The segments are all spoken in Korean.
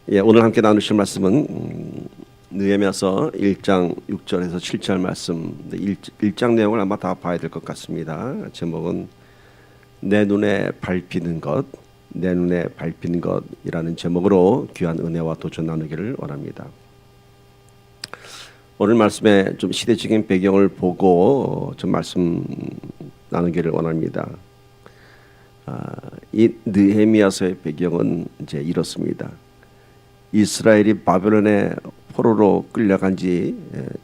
오늘 함께 나누실 말씀은 느헤미야서 1장 6절에서 7절 말씀. 1장 내용을 아마 다 봐야 될 것 같습니다. 제목은 내 눈에 밟히는 것, 내 눈에 밟히는 것이라는 제목으로 귀한 은혜와 도전 나누기를 원합니다. 오늘 말씀에 좀 시대적인 배경을 보고 좀 말씀 나누기를 원합니다. 이 느헤미야서의 배경은 이제 이렇습니다. 이스라엘이 바벨론의 포로로 끌려간 지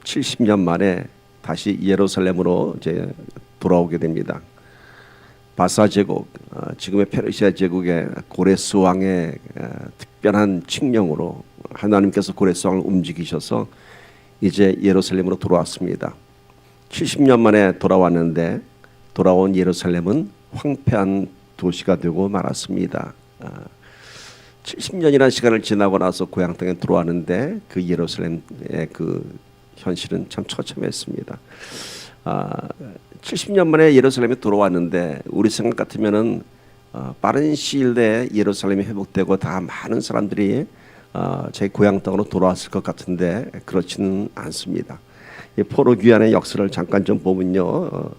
70년 만에 다시 예루살렘으로 이제 돌아오게 됩니다. 바사 제국, 지금의 페르시아 제국의 고레스 왕의 특별한 칙령으로 하나님께서 고레스 왕을 움직이셔서 이제 예루살렘으로 돌아왔습니다. 70년 만에 돌아왔는데 돌아온 예루살렘은 황폐한 도시가 되고 말았습니다. 70년이라는 시간을 지나고 나서 고향 땅에 들어왔는데 그 예루살렘의 그 현실은 참 처참했습니다. 70년 만에 예루살렘에 돌아왔는데 우리 생각 같으면은 빠른 시일 내에 예루살렘이 회복되고 다 많은 사람들이 제 고향 땅으로 돌아왔을 것 같은데 그렇지는 않습니다. 이 포로 귀환의 역사를 잠깐 좀 보면요,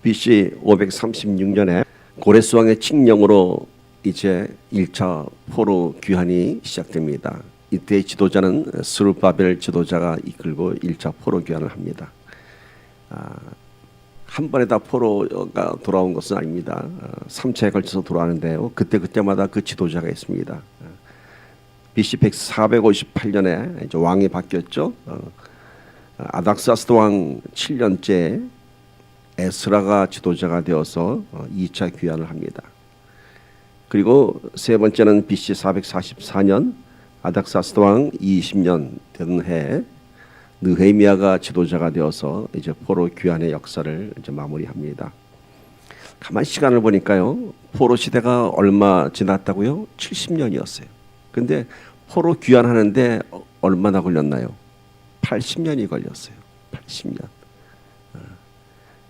BC 536년에 고레스 왕의 칙령으로 이제 1차 포로 귀환이 시작됩니다. 이때의 지도자는 스룹바벨 지도자가 이끌고 1차 포로 귀환을 합니다. 한 번에 다 포로가 돌아온 것은 아닙니다. 3차에 걸쳐서 돌아오는데요, 그때마다 그 지도자가 있습니다. BC 458년에 이제 왕이 바뀌었죠. 아닥사스도 왕 7년째 에스라가 지도자가 되어서 2차 귀환을 합니다. 그리고 세 번째는 BC 444년 아닥사스도 왕 20년 되는 해 느헤미야가 지도자가 되어서 이제 포로 귀환의 역사를 이제 마무리합니다. 가만히 시간을 보니까요, 포로 시대가 얼마 지났다고요? 70년이었어요. 근데 포로 귀환하는데 얼마나 걸렸나요? 80년이 걸렸어요. 80년.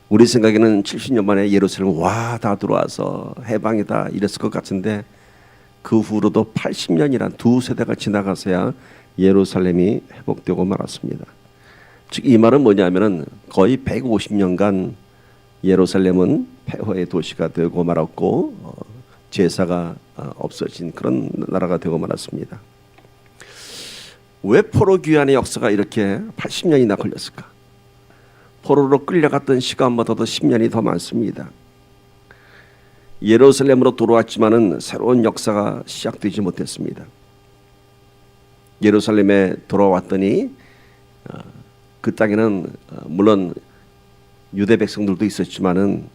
우리 생각에는 70년 만에 예루살렘 다 들어와서 해방이다 이랬을 것 같은데 그 후로도 80년이란 두 세대가 지나가서야 예루살렘이 회복되고 말았습니다. 즉 이 말은 뭐냐면은 거의 150년간 예루살렘은 폐허의 도시가 되고 말았고 제사가 없어진 그런 나라가 되고 말았습니다. 왜 포로 귀환의 역사가 이렇게 80년이나 걸렸을까? 포로로 끌려갔던 시간보다도 10년이 더 많습니다. 예루살렘으로 돌아왔지만은 새로운 역사가 시작되지 못했습니다. 예루살렘에 돌아왔더니 그 땅에는 물론 유대 백성들도 있었지만은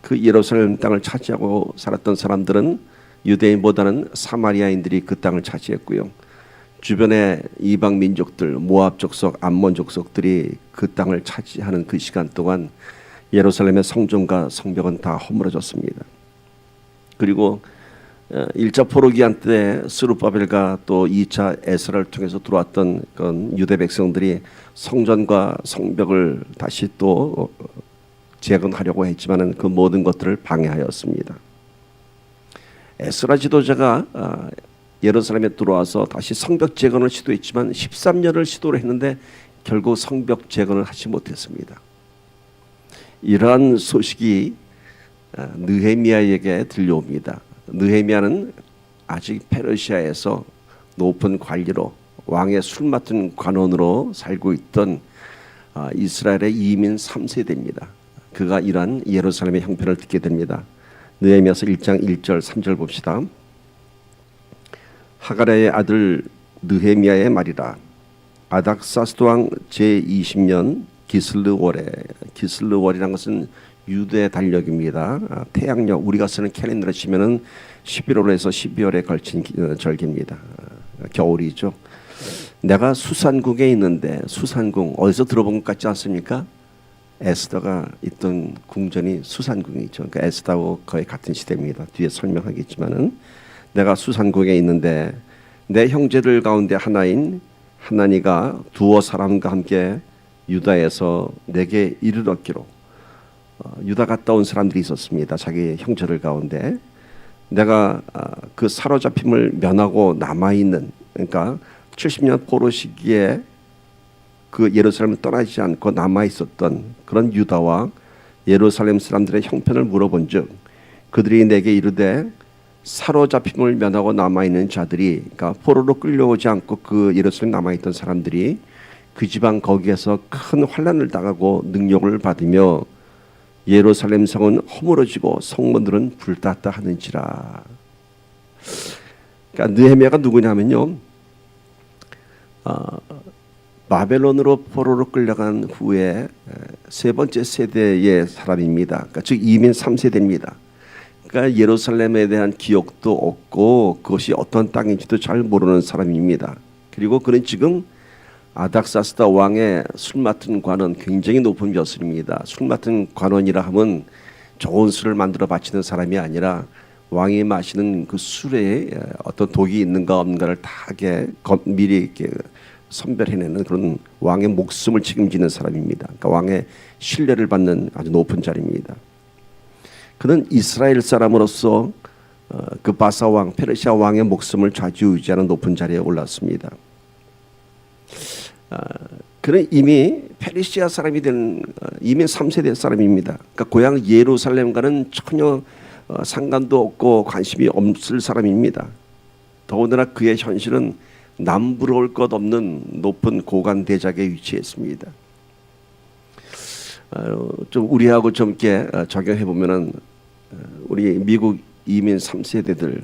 그 예루살렘 땅을 차지하고 살았던 사람들은 유대인보다는 사마리아인들이 그 땅을 차지했고요. 주변의 이방 민족들, 모압 족속, 암몬 족속들이 그 땅을 차지하는 그 시간 동안 예루살렘의 성전과 성벽은 다 허물어졌습니다. 그리고 1차 포로 귀환 때 스룹바벨과 또 2차 에스라를 통해서 들어왔던 그런 유대 백성들이 성전과 성벽을 다시 또 재건하려고 했지만은 그 모든 것들을 방해하였습니다. 에스라 지도자가 예루살렘에 들어와서 다시 성벽 재건을 시도했지만 13년을 시도를 했는데 결국 성벽 재건을 하지 못했습니다. 이러한 소식이 느헤미야에게 들려옵니다. 느헤미야는 아직 페르시아에서 높은 관리로 왕의 술 맡은 관원으로 살고 있던 이스라엘의 이민 3세대입니다. 그가 이러한 예루살렘의 형편을 듣게 됩니다. 느헤미야서 1장 1절 3절 봅시다. 하가랴의 아들 느헤미야의 말이라. 아닥사스도 왕 제20년 기슬르월에, 기슬르월이라는 것은 유대 달력입니다. 태양력, 우리가 쓰는 캘린더로 치면은 11월에서 12월에 걸친 절기입니다. 겨울이죠. 내가 수산궁에 있는데, 수산궁 어디서 들어본 것 같지 않습니까? 에스더가 있던 궁전이 수산궁이죠. 그러니까 에스더하고 거의 같은 시대입니다. 뒤에 설명하겠지만은 내가 수산궁에 있는데 내 형제들 가운데 하나인 하나니가 두어 사람과 함께 유다에서 내게 이르렀기로. 유다 갔다 온 사람들이 있었습니다. 자기 형제들 가운데 내가 그 사로잡힘을 면하고 남아있는 그러니까 70년 포로 시기에 그 예루살렘을 떠나지 않고 남아 있었던 그런 유다와 예루살렘 사람들의 형편을 물어본즉 그들이 내게 이르되 사로잡힘을 면하고 남아 있는 자들이, 그러니까 포로로 끌려오지 않고 그 예루살렘 남아 있던 사람들이 그 지방 거기에서 큰 환난을 당하고 능력을 받으며 예루살렘 성은 허물어지고 성문들은 불탔다 하는지라. 그러니까 느헤미야가 누구냐면요, 바벨론으로 포로로 끌려간 후에 세 번째 세대의 사람입니다. 그러니까 즉 이민 3세대입니다. 그러니까 예루살렘에 대한 기억도 없고 그것이 어떤 땅인지도 잘 모르는 사람입니다. 그리고 그는 지금 아닥사스다 왕의 술 맡은 관원, 굉장히 높은 벼슬입니다. 술 맡은 관원이라 하면 좋은 술을 만들어 바치는 사람이 아니라 왕이 마시는 그 술에 어떤 독이 있는가 없는가를 다 미리 이렇게 선별해내는 그런 왕의 목숨을 책임지는 사람입니다. 그러니까 왕의 신뢰를 받는 아주 높은 자리입니다. 그는 이스라엘 사람으로서 그 바사 왕, 페르시아 왕의 목숨을 좌지우지하는 높은 자리에 올랐습니다. 그는 이미 페르시아 사람이 된 이미 3세대 사람입니다. 그러니까 고향 예루살렘과는 전혀 상관도 없고 관심이 없을 사람입니다. 더군다나 그의 현실은 남부러울 것 없는 높은 고관 대작에 위치했습니다. 좀 우리하고 좀 이렇게 적용해 보면은 우리 미국 이민 3세대들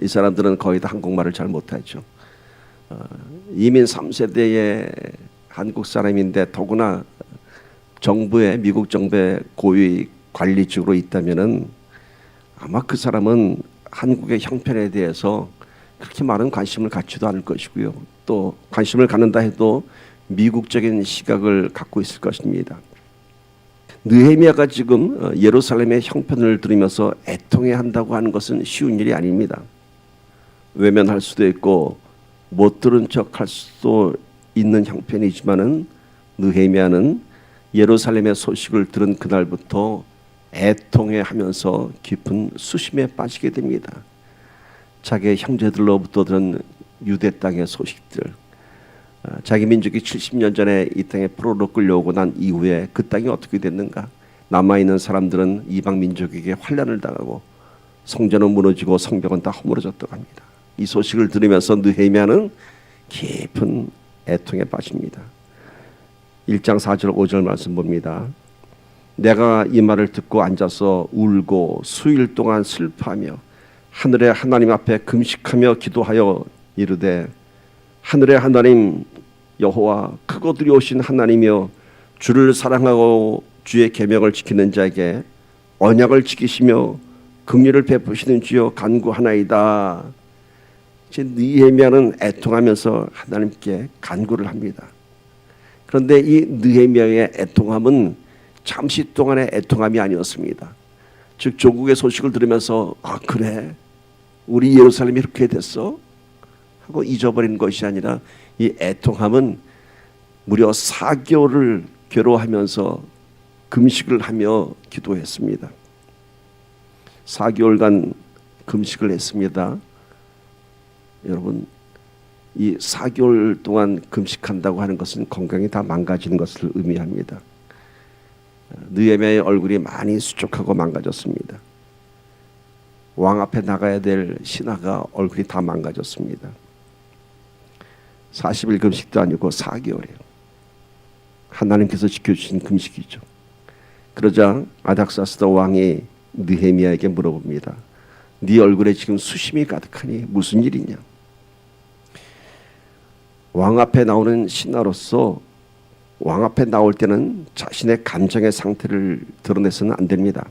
이 사람들은 거의 다 한국말을 잘 못하죠. 이민 3세대의 한국 사람인데 더구나 정부의 미국 정부의 고위 관리직으로 있다면은 아마 그 사람은 한국의 형편에 대해서 그렇게 많은 관심을 갖지도 않을 것이고요. 또 관심을 갖는다 해도 미국적인 시각을 갖고 있을 것입니다. 느헤미야가 지금 예루살렘의 형편을 들으면서 애통해 한다고 하는 것은 쉬운 일이 아닙니다. 외면할 수도 있고 못 들은 척할 수도 있는 형편이지만은 느헤미야는 예루살렘의 소식을 들은 그날부터 애통해 하면서 깊은 수심에 빠지게 됩니다. 자기의 형제들로부터 들은 유대 땅의 소식들, 자기 민족이 70년 전에 이 땅에 포로로 끌려오고 난 이후에 그 땅이 어떻게 됐는가, 남아있는 사람들은 이방 민족에게 환난을 당하고 성전은 무너지고 성벽은 다 허물어졌다고 합니다. 이 소식을 들으면서 느헤미야는 깊은 애통에 빠집니다. 1장 4절 5절 말씀 봅니다. 내가 이 말을 듣고 앉아서 울고 수일 동안 슬퍼하며 하늘의 하나님 앞에 금식하며 기도하여 이르되 하늘의 하나님 여호와 크고 두려우신 하나님이여 주를 사랑하고 주의 계명을 지키는 자에게 언약을 지키시며 긍휼을 베푸시는 주여 간구하나이다. 느헤미야는 애통하면서 하나님께 간구를 합니다. 그런데 이 느헤미야의 애통함은 잠시 동안의 애통함이 아니었습니다. 즉 조국의 소식을 들으면서 아 그래 우리 예루살렘이 이렇게 됐어 하고 잊어버린 것이 아니라 이 애통함은 무려 4개월을 괴로워하면서 금식을 하며 기도했습니다. 4개월간 금식을 했습니다. 여러분 이 4개월 동안 금식한다고 하는 것은 건강이 다 망가지는 것을 의미합니다. 느헤미야의 얼굴이 많이 수족하고 망가졌습니다. 왕 앞에 나가야 될 신하가 얼굴이 다 망가졌습니다. 40일 금식도 아니고 4개월이에요. 하나님께서 지켜주신 금식이죠. 그러자 아닥사스다 왕이 느헤미야에게 물어봅니다. 네 얼굴에 지금 수심이 가득하니 무슨 일이냐? 왕 앞에 나오는 신하로서 왕 앞에 나올 때는 자신의 감정의 상태를 드러내서는 안 됩니다.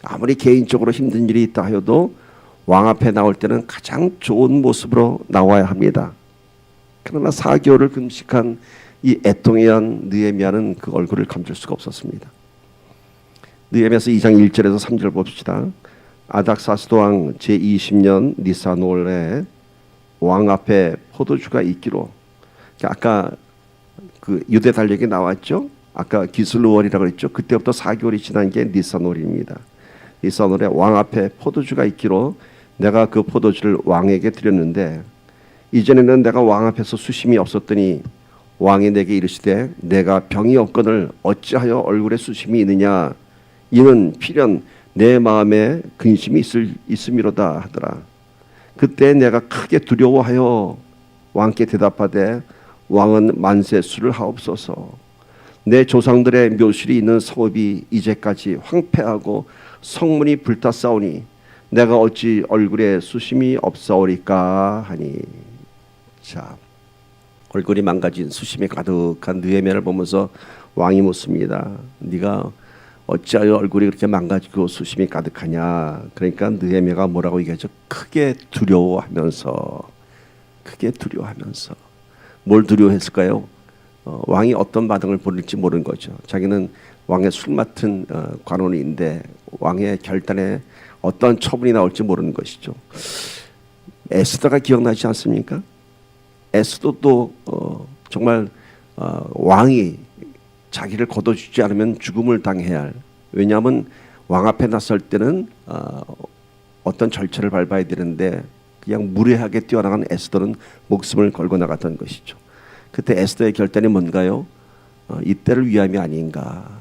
아무리 개인적으로 힘든 일이 있다 하여도 왕 앞에 나올 때는 가장 좋은 모습으로 나와야 합니다. 그러나 4개월을 금식한 이 애통해한 느헤미야는 그 얼굴을 감출 수가 없었습니다. 느헤미야서 2장 1절에서 3절 봅시다. 아닥사스다 왕 제20년 니산월에 왕 앞에 포도주가 있기로, 아까 그 유대 달력이 나왔죠. 아까 기슬루월이라고 그랬죠. 그때부터 4개월이 지난 게 니산월입니다. 니산월에 왕 앞에 포도주가 있기로 내가 그 포도주를 왕에게 드렸는데 이전에는 내가 왕 앞에서 수심이 없었더니 왕이 내게 이르시되 내가 병이 없거늘 어찌하여 얼굴에 수심이 있느냐 이는 필연 내 마음에 근심이 있음이로다 하더라. 그때 내가 크게 두려워하여 왕께 대답하되 왕은 만세 수를 하옵소서. 내 조상들의 묘실이 있는 성읍이 이제까지 황폐하고 성문이 불탔사오니 내가 어찌 얼굴에 수심이 없사오리까 하니. 자, 얼굴이 망가진 수심이 가득한 느헤미야를 보면서 왕이 묻습니다. 네가 어찌하여 얼굴이 그렇게 망가지고 수심이 가득하냐. 그러니까 느헤미야가 뭐라고 얘기하죠? 크게 두려워하면서. 뭘 두려워했을까요? 왕이 어떤 반응을 보일지 모르는 거죠. 자기는 왕의 술 맡은 관원인데 왕의 결단에 어떤 처분이 나올지 모르는 것이죠. 에스더가 기억나지 않습니까? 에스더도 정말 왕이 자기를 거둬주지 않으면 죽음을 당해야 할. 왜냐하면 왕 앞에 나설 때는 어떤 절차를 밟아야 되는데 그냥 무례하게 뛰어나간 에스더는 목숨을 걸고 나갔던 것이죠. 그때 에스더의 결단이 뭔가요? 이때를 위함이 아닌가.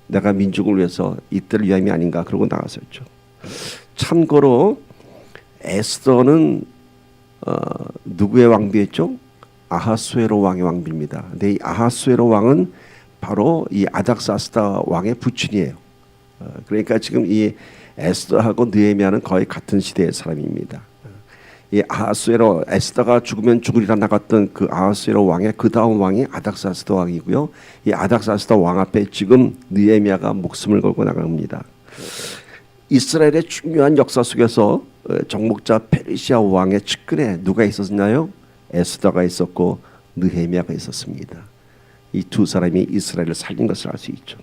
내가 민족을 위해서 이때를 위함이 아닌가. 그러고 나갔었죠. 참고로 에스더는 누구의 왕비였죠? 아하수에로 왕의 왕비입니다. 근데 이 아하수에로 왕은 바로 이 아닥사스다 왕의 부친이에요. 그러니까 지금 이 에스더하고 느헤미야는 거의 같은 시대의 사람입니다. 이 아하수에로 에스더가 죽으면 죽으리라 나갔던 그 아하수에로 왕의 그 다음 왕이 아닥사스다 왕이고요. 이 아닥사스다 왕 앞에 지금 느헤미야가 목숨을 걸고 나갑니다. 이스라엘의 중요한 역사 속에서 정복자 페르시아 왕의 측근에 누가 있었나요? 에스더가 있었고 느헤미야가 있었습니다. 이 두 사람이 이스라엘을 살린 것을 알 수 있죠.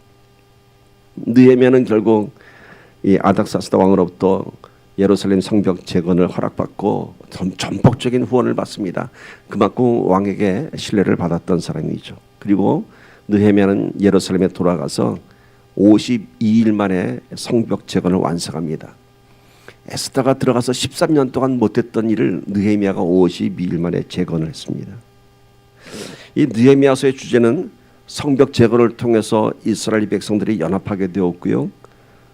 느헤미야는 결국 이 아닥사스다 왕으로부터 예루살렘 성벽 재건을 허락받고 전폭적인 후원을 받습니다. 그만큼 왕에게 신뢰를 받았던 사람이죠. 그리고 느헤미야는 예루살렘에 돌아가서 52일 만에 성벽 재건을 완성합니다. 에스더가 들어가서 13년 동안 못했던 일을 느헤미야가 52일 만에 재건을 했습니다. 이 느헤미야서의 주제는 성벽 재건을 통해서 이스라엘 백성들이 연합하게 되었고요.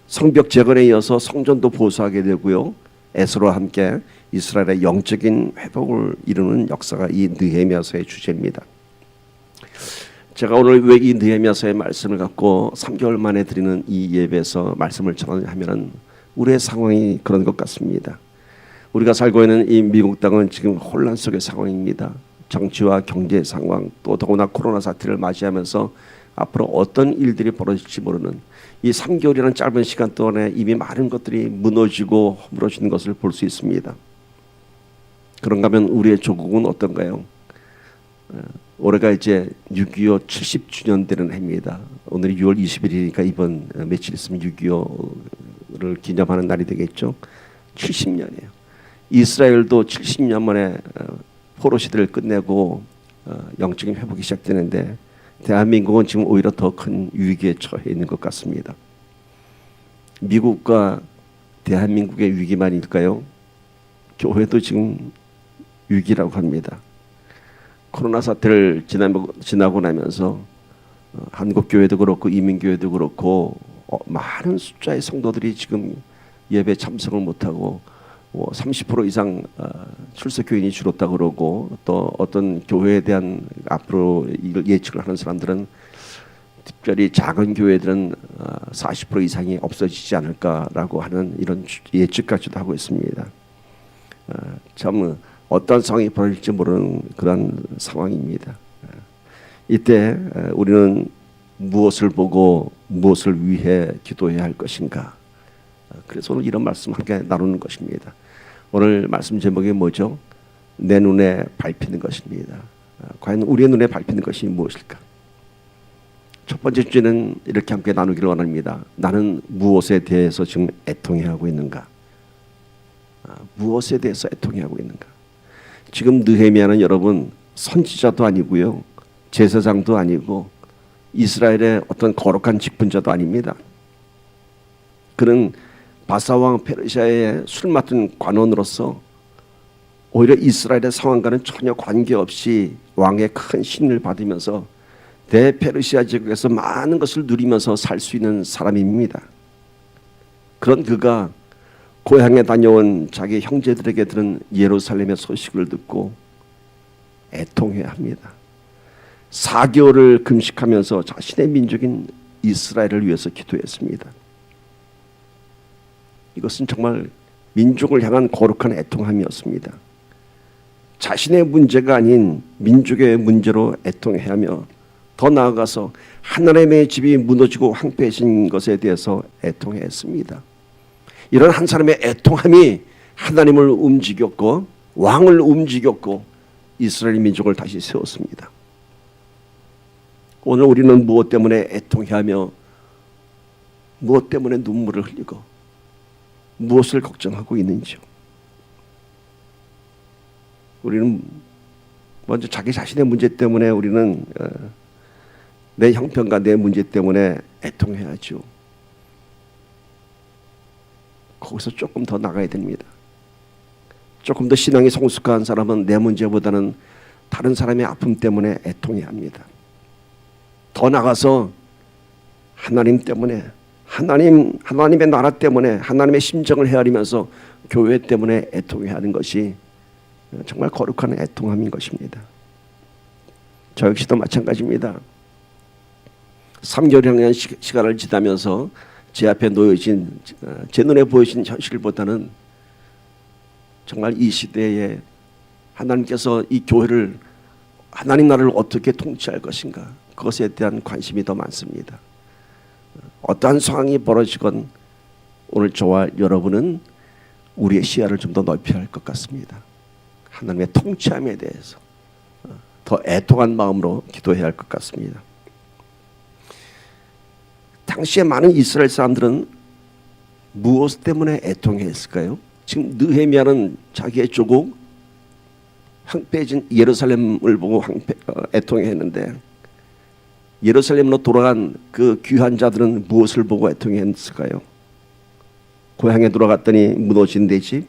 성벽 재건에 이어서 성전도 보수하게 되고요. 에스더와 함께 이스라엘의 영적인 회복을 이루는 역사가 이 느헤미야서의 주제입니다. 제가 오늘 왜 이 느헤미야서의 말씀을 갖고 3개월 만에 드리는 이 예배에서 말씀을 전하냐면 우리의 상황이 그런 것 같습니다. 우리가 살고 있는 이 미국 땅은 지금 혼란 속의 상황입니다. 정치와 경제 상황 또 더구나 코로나 사태를 맞이하면서 앞으로 어떤 일들이 벌어질지 모르는 이 3개월이라는 짧은 시간 동안에 이미 많은 것들이 무너지고 허물어지는 것을 볼 수 있습니다. 그런가 하면 우리의 조국은 어떤가요? 올해가 이제 6.25 70주년 되는 해입니다. 오늘이 6월 20일이니까 이번 며칠 있으면 6.25를 기념하는 날이 되겠죠. 70년이에요. 이스라엘도 70년 만에 포로 시대를 끝내고 영적인 회복이 시작되는데 대한민국은 지금 오히려 더 큰 위기에 처해 있는 것 같습니다. 미국과 대한민국의 위기만일까요? 교회도 지금 위기라고 합니다. 코로나 사태를 지나고 나면서 한국 교회도 그렇고 이민 교회도 그렇고 많은 숫자의 성도들이 지금 예배 참석을 못하고 30% 이상 출석 교인이 줄었다 그러고 또 어떤 교회에 대한 앞으로 예측을 하는 사람들은 특별히 작은 교회들은 40% 이상이 없어지지 않을까라고 하는 이런 예측까지도 하고 있습니다. 참 어떤 상황이 벌어질지 모르는 그런 상황입니다. 이때 우리는 무엇을 보고 무엇을 위해 기도해야 할 것인가? 그래서 오늘 이런 말씀 함께 나누는 것입니다. 오늘 말씀 제목이 뭐죠? 내 눈에 밟히는 것입니다. 과연 우리의 눈에 밟히는 것이 무엇일까? 첫 번째 주제는 이렇게 함께 나누기를 원합니다. 나는 무엇에 대해서 지금 애통해하고 있는가? 무엇에 대해서 애통해하고 있는가? 지금 느헤미야는 여러분 선지자도 아니고요, 제사장도 아니고 이스라엘의 어떤 거룩한 직분자도 아닙니다. 그는 바사왕 페르시아의 술 맡은 관원으로서 오히려 이스라엘의 상황과는 전혀 관계없이 왕의 큰 신을 받으면서 대페르시아 제국에서 많은 것을 누리면서 살 수 있는 사람입니다. 그런 그가 고향에 다녀온 자기 형제들에게 들은 예루살렘의 소식을 듣고 애통해야 합니다. 4개월을 금식하면서 자신의 민족인 이스라엘을 위해서 기도했습니다. 이것은 정말 민족을 향한 거룩한 애통함이었습니다. 자신의 문제가 아닌 민족의 문제로 애통해야 하며 더 나아가서 하나님의 집이 무너지고 황폐해진 것에 대해서 애통했습니다. 이런 한 사람의 애통함이 하나님을 움직였고 왕을 움직였고 이스라엘 민족을 다시 세웠습니다. 오늘 우리는 무엇 때문에 애통해하며 무엇 때문에 눈물을 흘리고 무엇을 걱정하고 있는지요? 우리는 먼저 자기 자신의 문제 때문에 우리는 내 형편과 내 문제 때문에 애통해야죠. 거기서 조금 더 나가야 됩니다. 조금 더 신앙이 성숙한 사람은 내 문제보다는 다른 사람의 아픔 때문에 애통해야 합니다. 더 나가서 하나님 때문에 하나님의 나라 때문에 하나님의 심정을 헤아리면서 교회 때문에 애통해야 하는 것이 정말 거룩한 애통함인 것입니다. 저 역시도 마찬가지입니다. 3개월이라는 시간을 지나면서 제 앞에 놓여진 제 눈에 보여진 현실보다는 정말 이 시대에 하나님께서 이 교회를 하나님 나라를 어떻게 통치할 것인가 그것에 대한 관심이 더 많습니다. 어떠한 상황이 벌어지건 오늘 저와 여러분은 우리의 시야를 좀 더 넓혀야 할 것 같습니다. 하나님의 통치함에 대해서 더 애통한 마음으로 기도해야 할 것 같습니다. 당시에 많은 이스라엘 사람들은 무엇 때문에 애통했을까요? 지금 느헤미야는 자기의 조국 황폐해진 예루살렘을 보고 애통했는데 예루살렘으로 돌아간 그 귀한 자들은 무엇을 보고 애통했을까요? 고향에 돌아갔더니 무너진 내 집,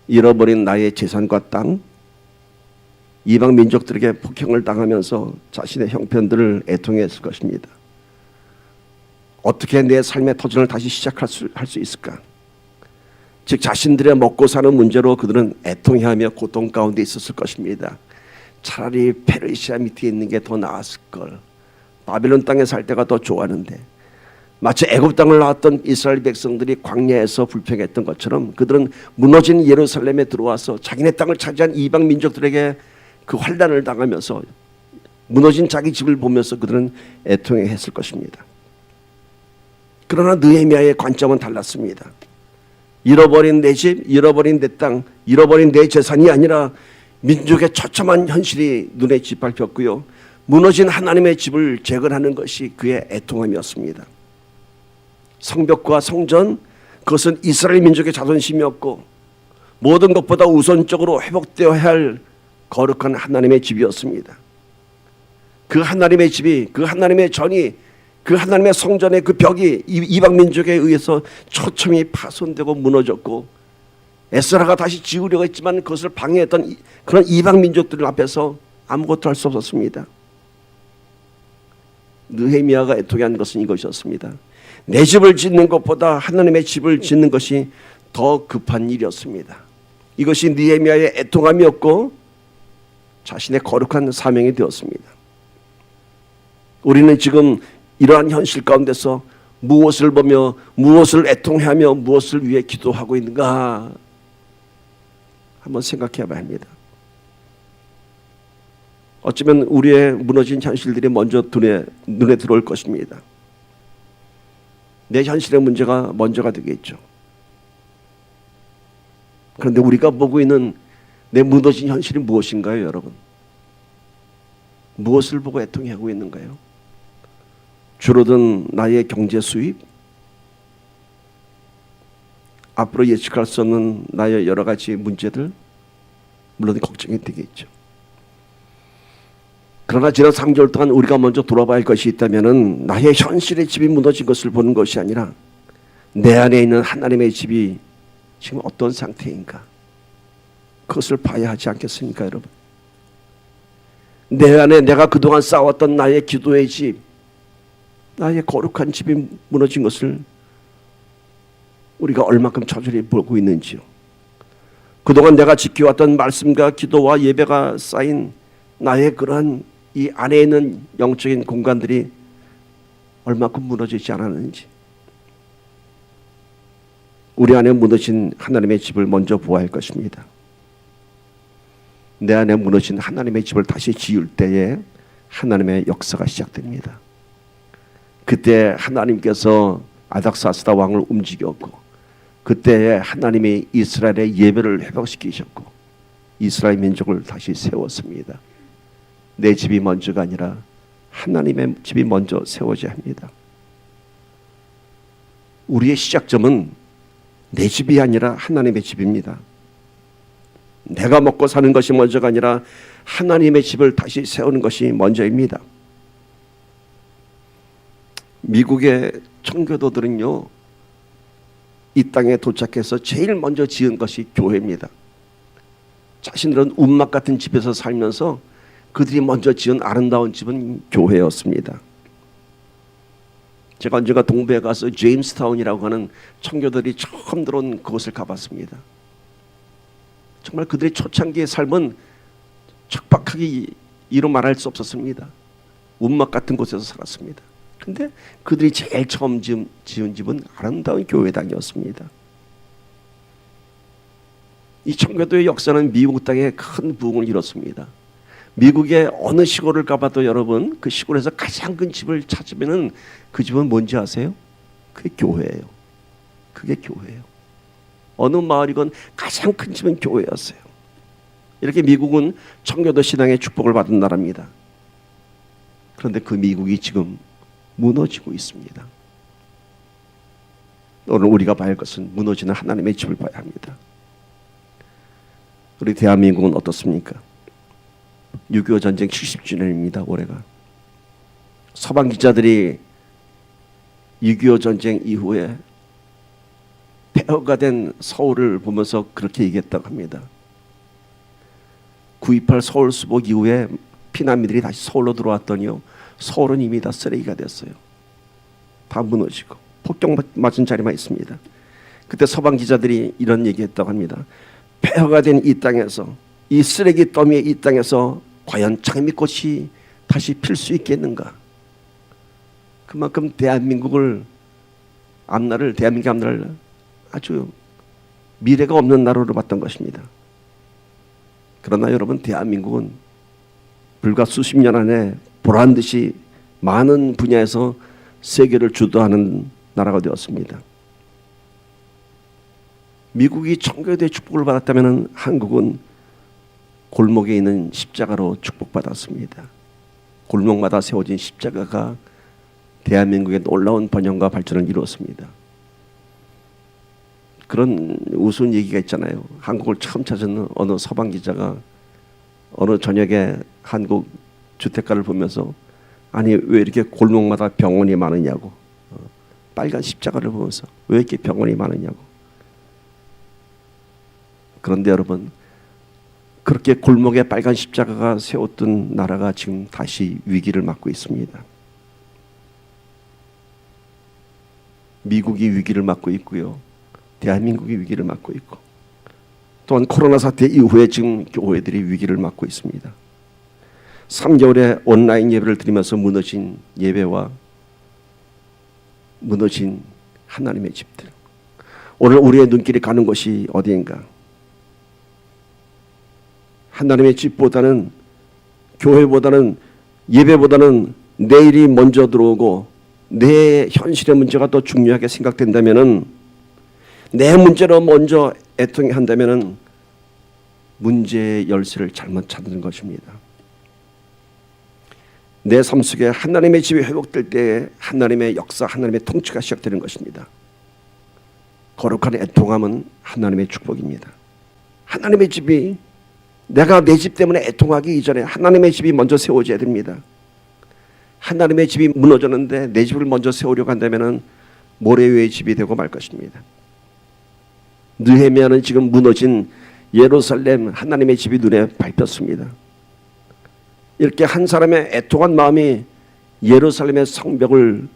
잃어버린 나의 재산과 땅, 이방 민족들에게 폭행을 당하면서 자신의 형편들을 애통했을 것입니다. 어떻게 내 삶의 터전을 다시 시작할 수 있을까? 즉 자신들의 먹고 사는 문제로 그들은 애통해하며 고통 가운데 있었을 것입니다. 차라리 페르시아 밑에 있는 게 더 나았을 걸. 바빌론 땅에 살 때가 더 좋았는데 마치 애굽 땅을 나왔던 이스라엘 백성들이 광야에서 불평했던 것처럼 그들은 무너진 예루살렘에 들어와서 자기네 땅을 차지한 이방 민족들에게 그 환난을 당하면서 무너진 자기 집을 보면서 그들은 애통해했을 것입니다. 그러나 느헤미야의 관점은 달랐습니다. 잃어버린 내 집, 잃어버린 내 땅, 잃어버린 내 재산이 아니라 민족의 처참한 현실이 눈에 짓밟혔고요. 무너진 하나님의 집을 재건하는 것이 그의 애통함이었습니다. 성벽과 성전, 그것은 이스라엘 민족의 자존심이었고 모든 것보다 우선적으로 회복되어야 할 거룩한 하나님의 집이었습니다. 그 하나님의 집이, 그 하나님의 전이, 그 하나님의 성전의 그 벽이 이방 민족에 의해서 처참히 파손되고 무너졌고 에스라가 다시 지으려고 했지만 그것을 방해했던 그런 이방 민족들 앞에서 아무것도 할 수 없었습니다. 느헤미야가 애통한 것은 이것이었습니다. 내 집을 짓는 것보다 하나님의 집을 짓는 것이 더 급한 일이었습니다. 이것이 느헤미야의 애통함이었고 자신의 거룩한 사명이 되었습니다. 우리는 지금 이러한 현실 가운데서 무엇을 보며 무엇을 애통하며 무엇을 위해 기도하고 있는가 한번 생각해 봐야 합니다. 어쩌면 우리의 무너진 현실들이 먼저 눈에 들어올 것입니다. 내 현실의 문제가 먼저가 되겠죠. 그런데 우리가 보고 있는 내 무너진 현실이 무엇인가요, 여러분? 무엇을 보고 애통하고 있는가요? 줄어든 나의 경제 수입? 앞으로 예측할 수 없는 나의 여러 가지 문제들? 물론 걱정이 되겠죠. 그러나 지난 3개월 동안 우리가 먼저 돌아봐야 할 것이 있다면 나의 현실의 집이 무너진 것을 보는 것이 아니라 내 안에 있는 하나님의 집이 지금 어떤 상태인가? 그것을 봐야 하지 않겠습니까, 여러분? 내 안에 내가 그동안 쌓았던 나의 기도의 집, 나의 거룩한 집이 무너진 것을 우리가 얼마큼 저절히 보고 있는지요. 그동안 내가 지켜왔던 말씀과 기도와 예배가 쌓인 나의 그러한 이 안에 있는 영적인 공간들이 얼마큼 무너지지 않았는지, 우리 안에 무너진 하나님의 집을 먼저 보아야 할 것입니다. 내 안에 무너진 하나님의 집을 다시 지을 때에 하나님의 역사가 시작됩니다. 그때 하나님께서 아닥사스다 왕을 움직였고, 그때 하나님이 이스라엘의 예배를 회복시키셨고 이스라엘 민족을 다시 세웠습니다. 내 집이 먼저가 아니라 하나님의 집이 먼저 세워져야 합니다. 우리의 시작점은 내 집이 아니라 하나님의 집입니다. 내가 먹고 사는 것이 먼저가 아니라 하나님의 집을 다시 세우는 것이 먼저입니다. 미국의 청교도들은요, 이 땅에 도착해서 제일 먼저 지은 것이 교회입니다. 자신들은 운막 같은 집에서 살면서 그들이 먼저 지은 아름다운 집은 교회였습니다. 제가 언젠가 동부에 가서 제임스타운이라고 하는 청교도들이 처음 들어온 그곳을 가봤습니다. 정말 그들의 초창기의 삶은 척박하게 이루 말할 수 없었습니다. 운막 같은 곳에서 살았습니다. 근데 그들이 제일 처음 지은 집은 아름다운 교회당이었습니다. 이 청교도의 역사는 미국 땅에 큰 부흥을 이뤘습니다. 미국의 어느 시골을 가봐도 여러분, 그 시골에서 가장 큰 집을 찾으면은 그 집은 뭔지 아세요? 그게 교회예요. 그게 교회예요. 어느 마을이건 가장 큰 집은 교회였어요. 이렇게 미국은 청교도 신앙의 축복을 받은 나라입니다. 그런데 그 미국이 지금 무너지고 있습니다. 오늘 우리가 봐야 할 것은 무너지는 하나님의 집을 봐야 합니다. 우리 대한민국은 어떻습니까? 6.25 전쟁 70주년입니다. 올해가. 서방 기자들이 6.25 전쟁 이후에 폐허가 된 서울을 보면서 그렇게 얘기했다고 합니다. 9.28 서울 수복 이후에 피난민들이 다시 서울로 들어왔더니요, 서울은 이미 다 쓰레기가 됐어요. 다 무너지고 폭격 맞은 자리만 있습니다. 그때 서방 기자들이 이런 얘기했다고 합니다. 폐허가 된 이 땅에서, 이 쓰레기 더미의 이 땅에서 과연 장미꽃이 다시 필 수 있겠는가? 그만큼 대한민국의 앞날을 아주 미래가 없는 나라로 봤던 것입니다. 그러나 여러분, 대한민국은 불과 수십 년 안에 보란듯이 많은 분야에서 세계를 주도하는 나라가 되었습니다. 미국이 청교도의 축복을 받았다면 한국은 골목에 있는 십자가로 축복받았습니다. 골목마다 세워진 십자가가 대한민국의 놀라운 번영과 발전을 이루었습니다. 그런 우스운 얘기가 있잖아요. 한국을 처음 찾은 어느 서방 기자가 어느 저녁에 한국 주택가를 보면서, 아니 왜 이렇게 골목마다 병원이 많으냐고, 빨간 십자가를 보면서 왜 이렇게 병원이 많으냐고. 그런데 여러분, 그렇게 골목에 빨간 십자가가 세웠던 나라가 지금 다시 위기를 맞고 있습니다. 미국이 위기를 맞고 있고요, 대한민국이 위기를 맞고 있고, 또한 코로나 사태 이후에 지금 교회들이 위기를 맞고 있습니다. 3개월의 온라인 예배를 드리면서 무너진 예배와 무너진 하나님의 집들, 오늘 우리의 눈길이 가는 것이 어디인가? 하나님의 집보다는, 교회보다는, 예배보다는 내일이 먼저 들어오고 내 현실의 문제가 더 중요하게 생각된다면은, 내 문제로 먼저 애통한다면은 문제의 열쇠를 잘못 찾는 것입니다. 내 삶 속에 하나님의 집이 회복될 때 하나님의 역사, 하나님의 통치가 시작되는 것입니다. 거룩한 애통함은 하나님의 축복입니다. 하나님의 집이, 내가 내 집 때문에 애통하기 이전에 하나님의 집이 먼저 세워져야 됩니다. 하나님의 집이 무너졌는데 내 집을 먼저 세우려고 한다면 모래 위의 집이 되고 말 것입니다. 느헤미야는 지금 무너진 예루살렘 하나님의 집이 눈에 밟혔습니다. 이렇게 한 사람의 애통한 마음이 예루살렘의 성벽을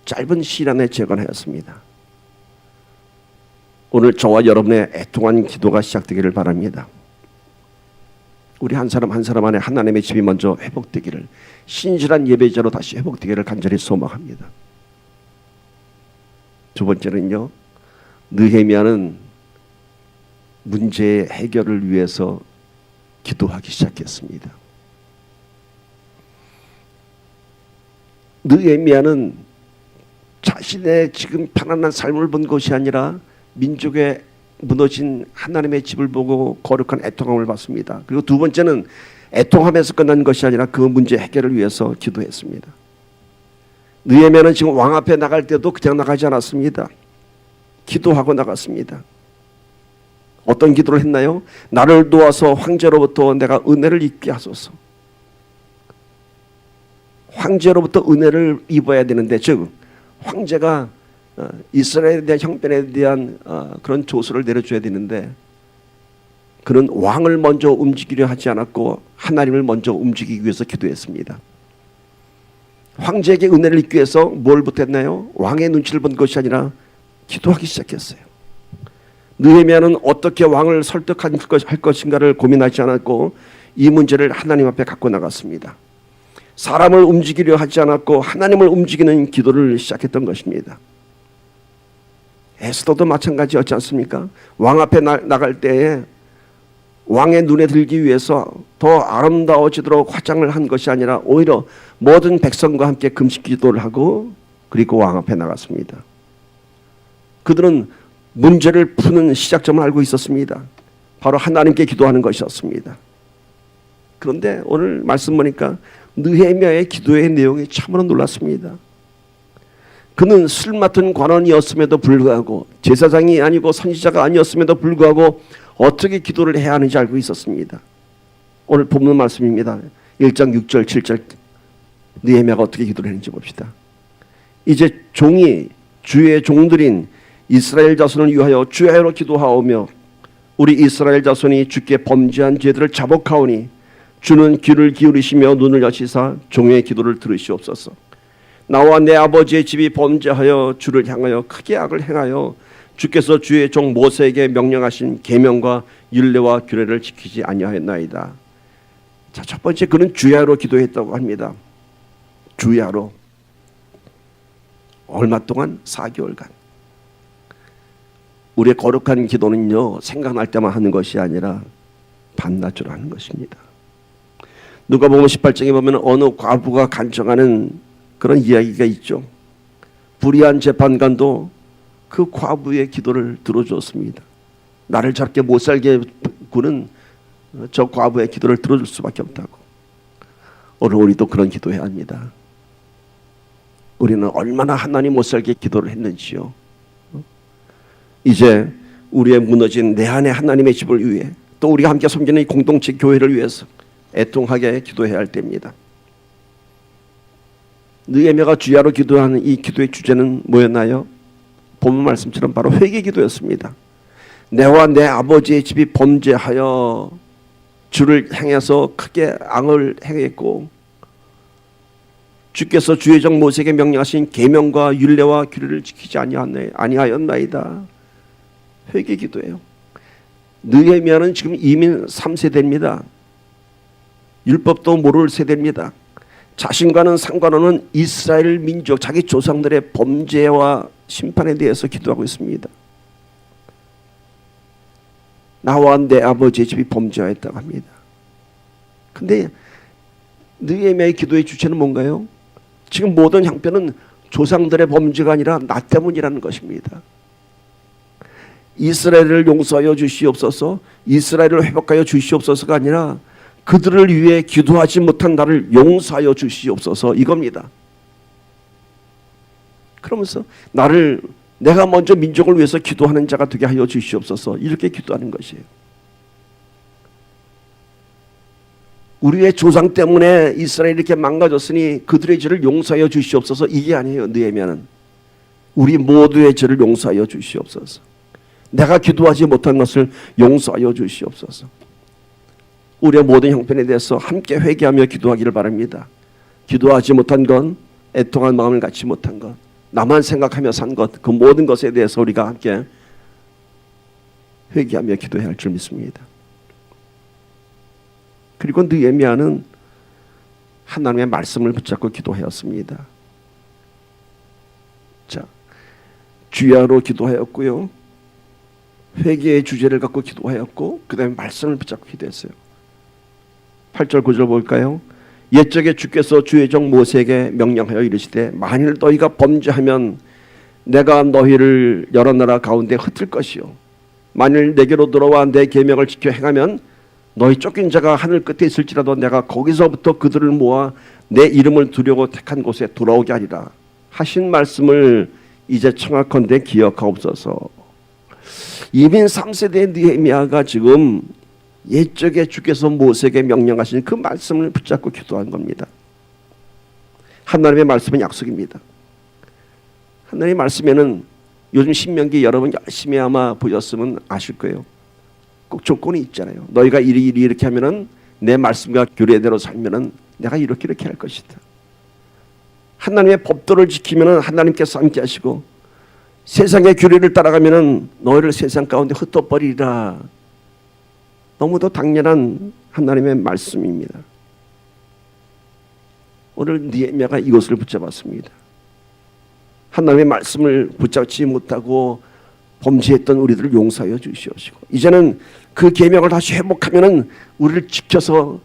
짧은 시일 안에 재건하였습니다. 오늘 저와 여러분의 애통한 기도가 시작되기를 바랍니다. 우리 한 사람 한 사람 안에 하나님의 집이 먼저 회복되기를, 신실한 예배자로 다시 회복되기를 간절히 소망합니다. 두 번째는요, 느헤미야는 문제의 해결을 위해서 기도하기 시작했습니다. 느헤미야는 자신의 지금 편안한 삶을 본 것이 아니라 민족의 무너진 하나님의 집을 보고 거룩한 애통함을 받습니다. 그리고 두 번째는 애통함에서 끝난 것이 아니라 그 문제 해결을 위해서 기도했습니다. 느헤미야는 지금 왕 앞에 나갈 때도 그냥 나가지 않았습니다. 기도하고 나갔습니다. 어떤 기도를 했나요? 나를 도와서 황제로부터 내가 은혜를 입게 하소서. 황제로부터 은혜를 입어야 되는데, 즉 황제가 이스라엘에 대한 형편에 대한 그런 조서를 내려줘야 되는데, 그는 왕을 먼저 움직이려 하지 않았고 하나님을 먼저 움직이기 위해서 기도했습니다. 황제에게 은혜를 입기 위해서 뭘 못했나요? 왕의 눈치를 본 것이 아니라 기도하기 시작했어요. 느헤미야는 어떻게 왕을 설득할 것인가를 고민하지 않았고 이 문제를 하나님 앞에 갖고 나갔습니다. 사람을 움직이려 하지 않았고 하나님을 움직이는 기도를 시작했던 것입니다. 에스더도 마찬가지였지 않습니까? 왕 앞에 나갈 때에 왕의 눈에 들기 위해서 더 아름다워지도록 화장을 한 것이 아니라 오히려 모든 백성과 함께 금식 기도를 하고 그리고 왕 앞에 나갔습니다. 그들은 문제를 푸는 시작점을 알고 있었습니다. 바로 하나님께 기도하는 것이었습니다. 그런데 오늘 말씀 보니까 느헤미야의 기도의 내용이 참으로 놀랐습니다. 그는 술 맡은 관원이었음에도 불구하고, 제사장이 아니고 선지자가 아니었음에도 불구하고 어떻게 기도를 해야 하는지 알고 있었습니다. 오늘 본문 말씀입니다. 1장 6절 7절 느헤미야가 어떻게 기도를 했는지 봅시다. 이제 주의 종들인 이스라엘 자손을 위하여 주야로 기도하오며 우리 이스라엘 자손이 주께 범죄한 죄들을 자복하오니 주는 귀를 기울이시며 눈을 여시사 종의 기도를 들으시옵소서. 나와 내 아버지의 집이 범죄하여 주를 향하여 크게 악을 행하여 주께서 주의 종 모세에게 명령하신 계명과 율례와 규례를 지키지 아니하였나이다. 자, 첫 번째 그는 주야로 기도했다고 합니다. 주야로 얼마 동안? 4개월간. 우리의 거룩한 기도는요, 생각날 때만 하는 것이 아니라 반나절 하는 것입니다. 누가복음 18장에 보면 어느 과부가 간청하는 그런 이야기가 있죠. 불의한 재판관도 그 과부의 기도를 들어주었습니다. 나를 저렇게 못살게 구는 저 과부의 기도를 들어줄 수밖에 없다고. 오늘 우리도 그런 기도해야 합니다. 우리는 얼마나 하나님 못살게 기도를 했는지요. 이제 우리의 무너진 내 안에 하나님의 집을 위해, 또 우리가 함께 섬기는 이 공동체 교회를 위해서 애통하게 기도해야 할 때입니다. 느헤미야가 주야로 기도하는 이 기도의 주제는 뭐였나요? 본문 말씀처럼 바로 회개 기도였습니다. 내와 내 아버지의 집이 범죄하여 주를 향해서 크게 악을 행했고 주께서 주의 종 모세에게 명령하신 계명과 율례와 규례를 지키지 아니하였나이다. 회개 기도예요. 느헤미야는 지금 이민 3세대입니다. 율법도 모를 세대입니다. 자신과는 상관없는 이스라엘 민족, 자기 조상들의 범죄와 심판에 대해서 기도하고 있습니다. 나와 내 아버지의 집이 범죄하였다고 합니다. 근데 느헤미야의 기도의 주체는 뭔가요? 지금 모든 형편은 조상들의 범죄가 아니라 나 때문이라는 것입니다. 이스라엘을 용서하여 주시옵소서, 이스라엘을 회복하여 주시옵소서가 아니라 그들을 위해 기도하지 못한 나를 용서하여 주시옵소서, 이겁니다. 그러면서 내가 먼저 민족을 위해서 기도하는 자가 되게 하여 주시옵소서, 이렇게 기도하는 것이에요. 우리의 조상 때문에 이스라엘이 이렇게 망가졌으니 그들의 죄를 용서하여 주시옵소서, 이게 아니에요. 느헤미야는 우리 모두의 죄를 용서하여 주시옵소서. 내가 기도하지 못한 것을 용서하여 주시옵소서. 우리의 모든 형편에 대해서 함께 회개하며 기도하기를 바랍니다. 기도하지 못한 건, 애통한 마음을 갖지 못한 것, 나만 생각하며 산 것, 그 모든 것에 대해서 우리가 함께 회개하며 기도해야 할 줄 믿습니다. 그리고 느헤미야는 하나님의 말씀을 붙잡고 기도하였습니다. 자, 주야로 기도하였고요, 회개의 주제를 갖고 기도하였고, 그 다음에 말씀을 붙잡고 기도했어요. 8절 9절 볼까요? 옛적에 주께서 주의 종 모세에게 명령하여 이르시되 만일 너희가 범죄하면 내가 너희를 여러 나라 가운데 흩을 것이요 만일 내게로 들어와 내 계명을 지켜 행하면 너희 쫓긴 자가 하늘 끝에 있을지라도 내가 거기서부터 그들을 모아 내 이름을 두려고 택한 곳에 돌아오게 하리라 하신 말씀을 이제 청하건대 기억하옵소서. 이민 3세대 느헤미야가 지금 옛적에 주께서 모세에게 명령하신 그 말씀을 붙잡고 기도한 겁니다. 하나님의 말씀은 약속입니다. 하나님의 말씀에는 요즘 신명기 여러분 열심히 아마 보셨으면 아실 거예요. 꼭 조건이 있잖아요. 너희가 이렇게 하면은 내 말씀과 규례대로 살면은 내가 이렇게 할 것이다. 하나님의 법도를 지키면은 하나님께서 함께 하시고 세상의 규례를 따라가면은 너희를 세상 가운데 흩어버리리라. 너무도 당연한 하나님의 말씀입니다. 오늘 느헤미야가 이것을 붙잡았습니다. 하나님의 말씀을 붙잡지 못하고 범죄했던 우리들을 용서하여 주시옵시고 이제는 그 계명을 다시 회복하면은 우리를 지켜서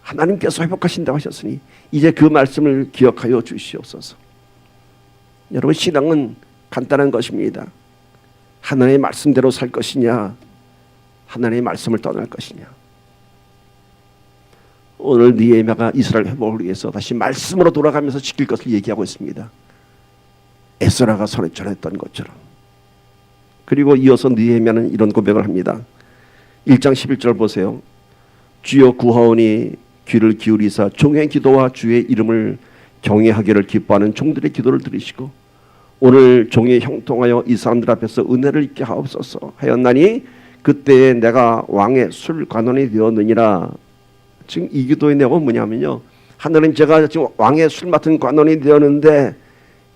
하나님께서 회복하신다고 하셨으니 이제 그 말씀을 기억하여 주시옵소서. 여러분, 신앙은 간단한 것입니다. 하나님의 말씀대로 살 것이냐, 하나님의 말씀을 떠날 것이냐. 오늘 느헤미야가 이스라엘 회복을 위해서 다시 말씀으로 돌아가면서 지킬 것을 얘기하고 있습니다. 에스라가 전했던 것처럼. 그리고 이어서 느헤미야는 이런 고백을 합니다. 1장 11절 보세요. 주여 구하오니 귀를 기울이사 종의 기도와 주의 이름을 경외하기를 기뻐하는 종들의 기도를 들으시고 오늘 종이 형통하여 이 사람들 앞에서 은혜를 입게 하옵소서 하였나니 그때에 내가 왕의 술관원이 되었느니라. 지금 이 기도의 내용은 뭐냐면요, 하나님, 제가 지금 왕의 술 맡은 관원이 되었는데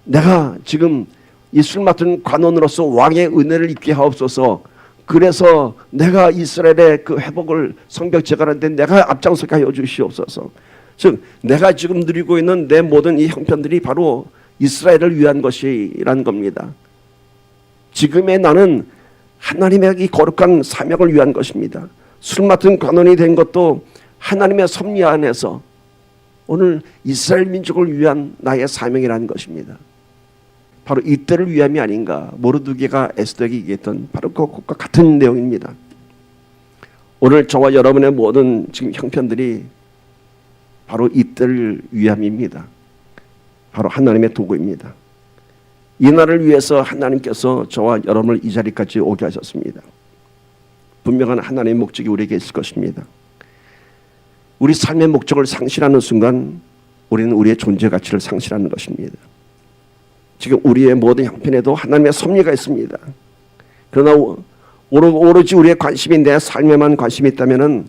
내가 지금 이 술 맡은 관원으로서 왕의 은혜를 입게 하옵소서. 그래서 내가 이스라엘의 그 회복을 성벽 재건하는데 내가 앞장서게 하여 주시옵소서. 즉 내가 지금 누리고 있는 내 모든 이 형편들이 바로 이스라엘을 위한 것이란 겁니다. 지금의 나는 하나님의 이 거룩한 사명을 위한 것입니다. 술 맡은 관원이 된 것도 하나님의 섭리 안에서 오늘 이스라엘 민족을 위한 나의 사명이라는 것입니다. 바로 이때를 위함이 아닌가. 모르드게가 에스더에게 얘기했던 바로 그것과 같은 내용입니다. 오늘 저와 여러분의 모든 지금 형편들이 바로 이때를 위함입니다. 바로 하나님의 도구입니다. 이 날을 위해서 하나님께서 저와 여러분을 이 자리까지 오게 하셨습니다. 분명한 하나님의 목적이 우리에게 있을 것입니다. 우리 삶의 목적을 상실하는 순간 우리는 우리의 존재 가치를 상실하는 것입니다. 지금 우리의 모든 형편에도 하나님의 섭리가 있습니다. 그러나 오로지 우리의 관심이 내 삶에만 관심이 있다면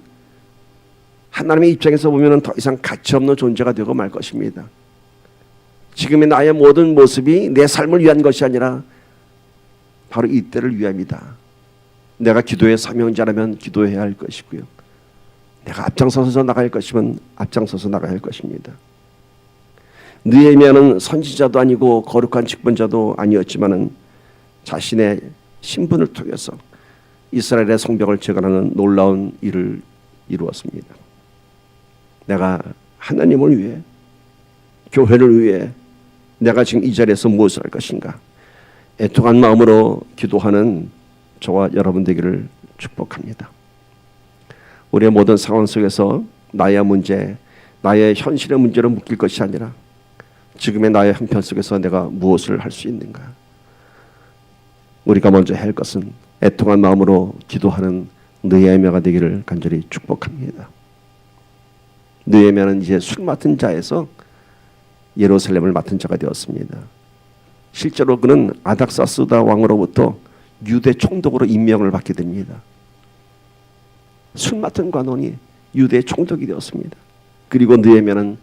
하나님의 입장에서 보면 더 이상 가치 없는 존재가 되고 말 것입니다. 지금의 나의 모든 모습이 내 삶을 위한 것이 아니라 바로 이때를 위함이다. 내가 기도의 사명자라면 기도해야 할 것이고요, 내가 앞장서서 나갈 것이면 앞장서서 나가야 할 것입니다. 느헤미야는 선지자도 아니고 거룩한 직분자도 아니었지만은 자신의 신분을 통해서 이스라엘의 성벽을 재건하는 놀라운 일을 이루었습니다. 내가 하나님을 위해, 교회를 위해 내가 지금 이 자리에서 무엇을 할 것인가, 애통한 마음으로 기도하는 저와 여러분 되기를 축복합니다. 우리의 모든 상황 속에서 나의 문제, 나의 현실의 문제를 묶일 것이 아니라 지금의 나의 형편 속에서 내가 무엇을 할 수 있는가. 우리가 먼저 해야 할 것은 애통한 마음으로 기도하는 느헤미야가 되기를 간절히 축복합니다. 느헤미야는 이제 술 맡은 자에서 예루살렘을 맡은 자가 되었습니다. 실제로 그는 아닥사스다 왕으로부터 유대 총독으로 임명을 받게 됩니다. 술 맡은 관원이 유대 총독이 되었습니다. 그리고 느헤미야는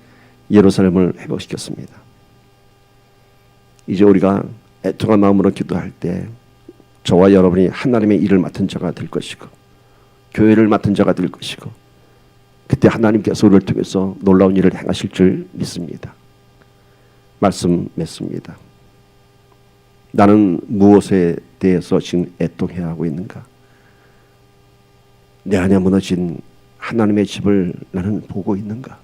예루살렘을 회복시켰습니다. 이제 우리가 애통한 마음으로 기도할 때 저와 여러분이 하나님의 일을 맡은 자가 될 것이고 교회를 맡은 자가 될 것이고 그때 하나님께서 우리를 통해서 놀라운 일을 행하실 줄 믿습니다. 말씀 맺습니다. 나는 무엇에 대해서 지금 애통해야 하고 있는가? 내 안에 무너진 하나님의 집을 나는 보고 있는가?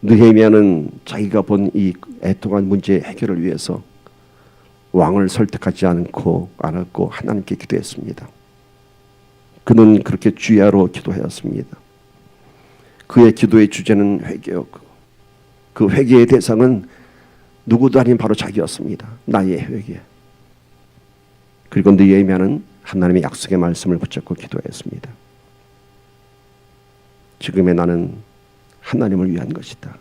느헤미야는 자기가 본 이 애통한 문제 해결을 위해서 왕을 설득하지 않았고 하나님께 기도했습니다. 그는 그렇게 주야로 기도하였습니다. 그의 기도의 주제는 회개였고 그 회개의 대상은 누구도 아닌 바로 자기였습니다. 나의 회개. 그리고 느헤미야는 하나님의 약속의 말씀을 붙잡고 기도했습니다. 지금의 나는 하나님을 위한 것이다.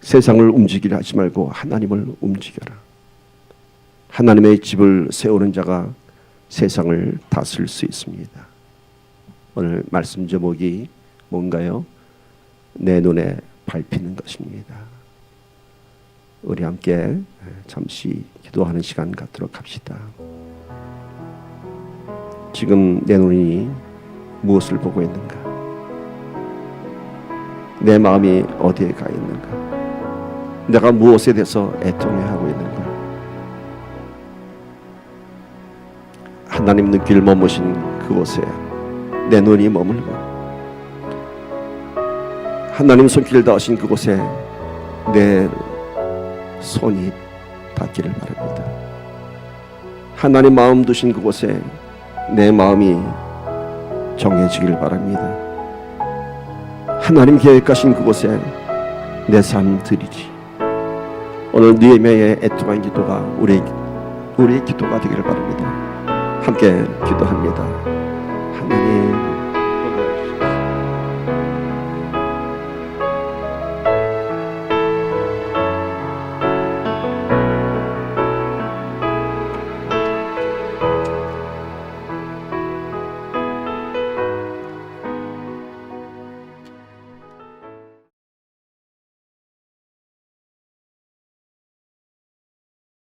세상을 움직이려 하지 말고 하나님을 움직여라. 하나님의 집을 세우는 자가 세상을 다스릴 수 있습니다. 오늘 말씀 제목이 뭔가요? 내 눈에 밟히는 것입니다. 우리 함께 잠시 기도하는 시간 갖도록 합시다. 지금 내 눈이 무엇을 보고 있는가? 내 마음이 어디에 가 있는가? 내가 무엇에 대해서 애통해하고 있는가? 하나님 눈길 머무신 그곳에 내 눈이 머물고 하나님 손길 닿으신 그곳에 내 손이 닿기를 바랍니다. 하나님 마음 두신 그곳에 내 마음이 정해지길 바랍니다. 하나님 계획하신 그곳에 내 삶 드리지. 오늘 느헤미야의 애통한 기도가 우리의 기도가 되기를 바랍니다. 함께 기도합니다. 하나님